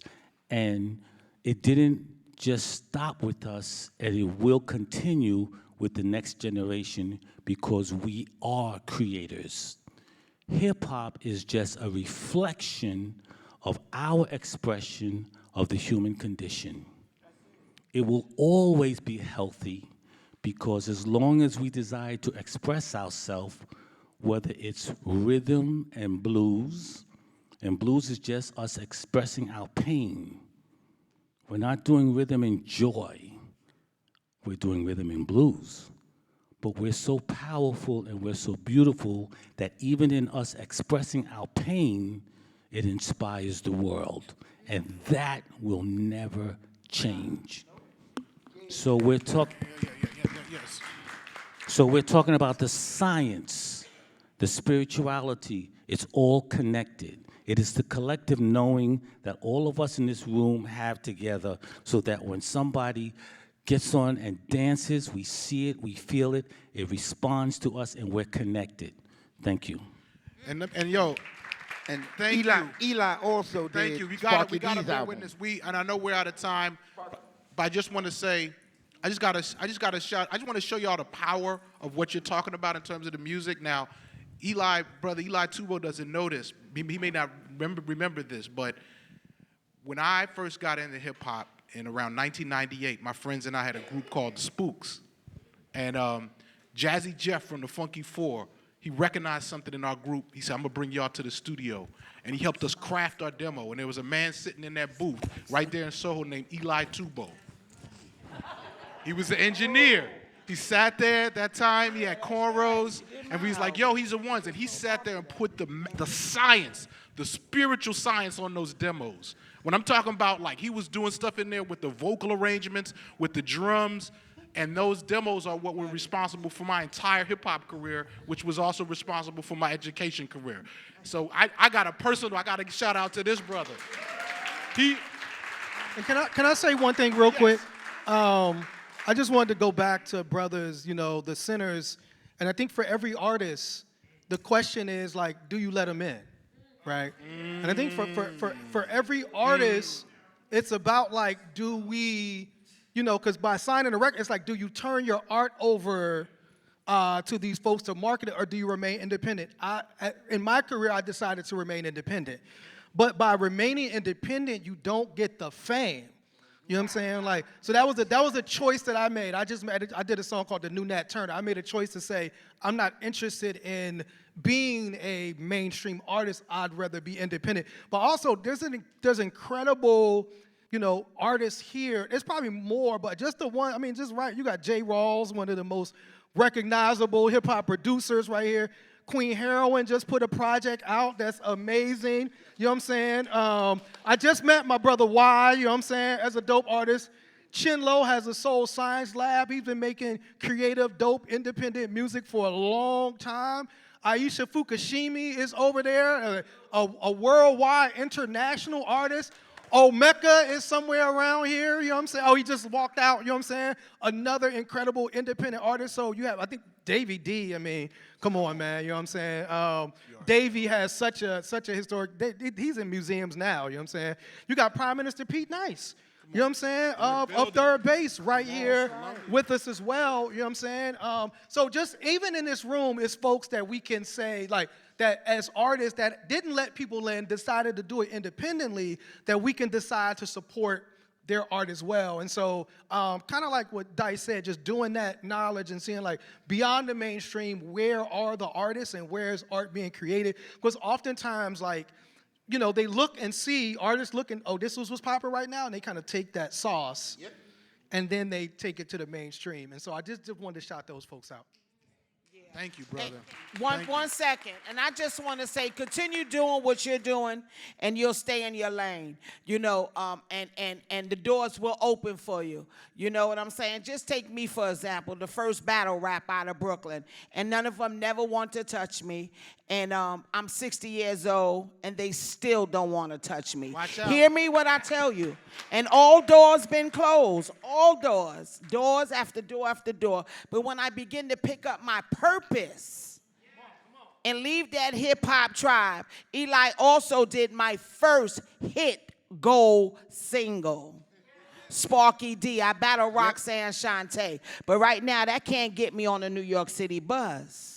and it didn't just stop with us, and it will continue with the next generation because we are creators. Hip-hop is just a reflection of our expression of the human condition. It will always be healthy because as long as we desire to express ourselves, whether it's rhythm and blues is just us expressing our pain. We're not doing rhythm and joy. We're doing rhythm and blues. But we're so powerful and we're so beautiful that even in us expressing our pain, it inspires the world. And that will never change. So we're talking. Yes. So we're talking about the science, the spirituality. It's all connected. It is the collective knowing that all of us in this room have together so that when somebody gets on and dances, we see it, we feel it, it responds to us, and we're connected. Thank you. And yo, And thank Eli, you. Eli also did Thank you. We Sparky got to D's bear album. witness. And I know we're out of time, but I just want to say, I just got to shout. I just want to show y'all the power of what you're talking about in terms of the music. Now, brother Eli Tubo doesn't know this. He may not remember this, but when I first got into hip hop in around 1998, my friends and I had a group called the Spooks, and Jazzy Jeff from the Funky Four, he recognized something in our group. He said, "I'm gonna bring y'all to the studio," and he helped us craft our demo. And there was a man sitting in that booth right there in Soho named Eli Tubo. He was the engineer. He sat there at that time. He had cornrows, and we was like, "Yo, he's the ones." And he sat there and put the science, the spiritual science on those demos. When I'm talking about, like, he was doing stuff in there with the vocal arrangements, with the drums, and those demos are what were responsible for my entire hip-hop career, which was also responsible for my education career. So I got to shout out to this brother. And can I say one thing real quick? I just wanted to go back to brothers, the sinners, and I think for every artist, the question is like, do you let them in, right? And I think for every artist, it's about like, do we, because by signing a record, it's like, do you turn your art over to these folks to market it, or do you remain independent? In my career, I decided to remain independent, but by remaining independent, you don't get the fame. You know what I'm saying? Like, so that was a choice that I made. I did a song called The New Nat Turner. I made a choice to say, I'm not interested in being a mainstream artist. I'd rather be independent. But also, there's incredible, artists here. There's probably more, but just the one, just right. You got Jay Rawls, one of the most recognizable hip-hop producers right here. Queen Heroin just put a project out that's amazing. You know what I'm saying? I just met my brother Y, you know what I'm saying, as a dope artist. Chinlo has a soul science lab. He's been making creative, dope, independent music for a long time. Aisha Fukushimi is over there, a worldwide international artist. Omeka is somewhere around here, you know what I'm saying? Oh, he just walked out, you know what I'm saying? Another incredible independent artist. So you have, I think, Davey D, come on, man, you know what I'm saying? Davey has such a historic, he's in museums now, you know what I'm saying? You got Prime Minister Pete Nice, you know what I'm saying? Of Third Base right here with us as well, you know what I'm saying? So just even in this room is folks that we can say, like, that as artists that didn't let people in, decided to do it independently, that we can decide to support their art as well. And so kind of like what Dice said, just doing that knowledge and seeing like beyond the mainstream, where are the artists and where is art being created? Because oftentimes like, you know, they look and see artists looking, oh, this was what's popular right now, and they kind of take that sauce and then they take it to the mainstream. And so I just wanted to shout those folks out. Thank you, brother. One second, and I just want to say, continue doing what you're doing, and you'll stay in your lane. You know, and the doors will open for you. You know what I'm saying? Just take me for example, the first battle rap out of Brooklyn, and none of them never want to touch me. And I'm 60 years old, and they still don't want to touch me. Watch out. Hear me what I tell you. And all doors been closed, all doors after door after door. But when I begin to pick up my purpose and leave that hip-hop tribe, Eli also did my first hit gold single. Sparky D, I battle Roxanne Shante. But right now, that can't get me on the New York City buzz.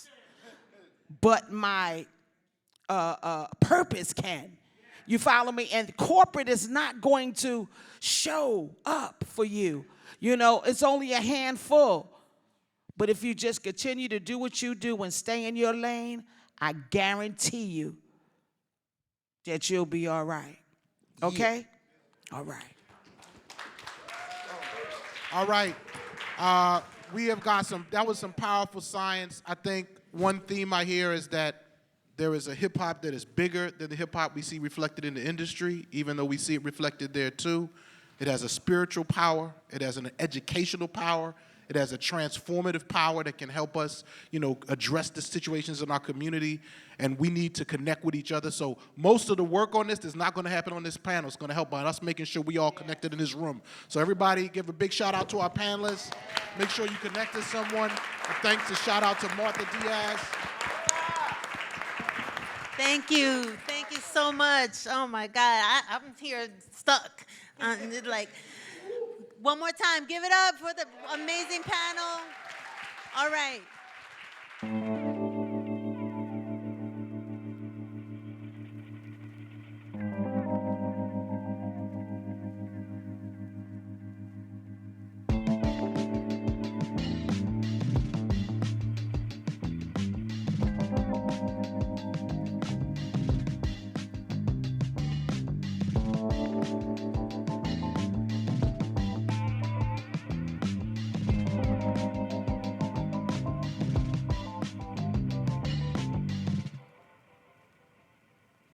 But my purpose can. You follow me? And corporate is not going to show up for you. You know, it's only a handful. But if you just continue to do what you do and stay in your lane, I guarantee you that you'll be all right. Okay? Yeah. All right. All right. We have got that was some powerful science. I think one theme I hear is that there is a hip-hop that is bigger than the hip-hop we see reflected in the industry, even though we see it reflected there too. It has a spiritual power. It has an educational power. It has a transformative power that can help us, you know, address the situations in our community, and we need to connect with each other. So most of the work on this is not going to happen on this panel. It's going to help by us making sure we all connected in this room. So everybody give a big shout out to our panelists. Make sure you connect to someone. And thanks and shout out to Martha Diaz. Thank you. Thank you so much. Oh, my God. I'm here stuck. Like, one more time. Give it up for the amazing panel. All right.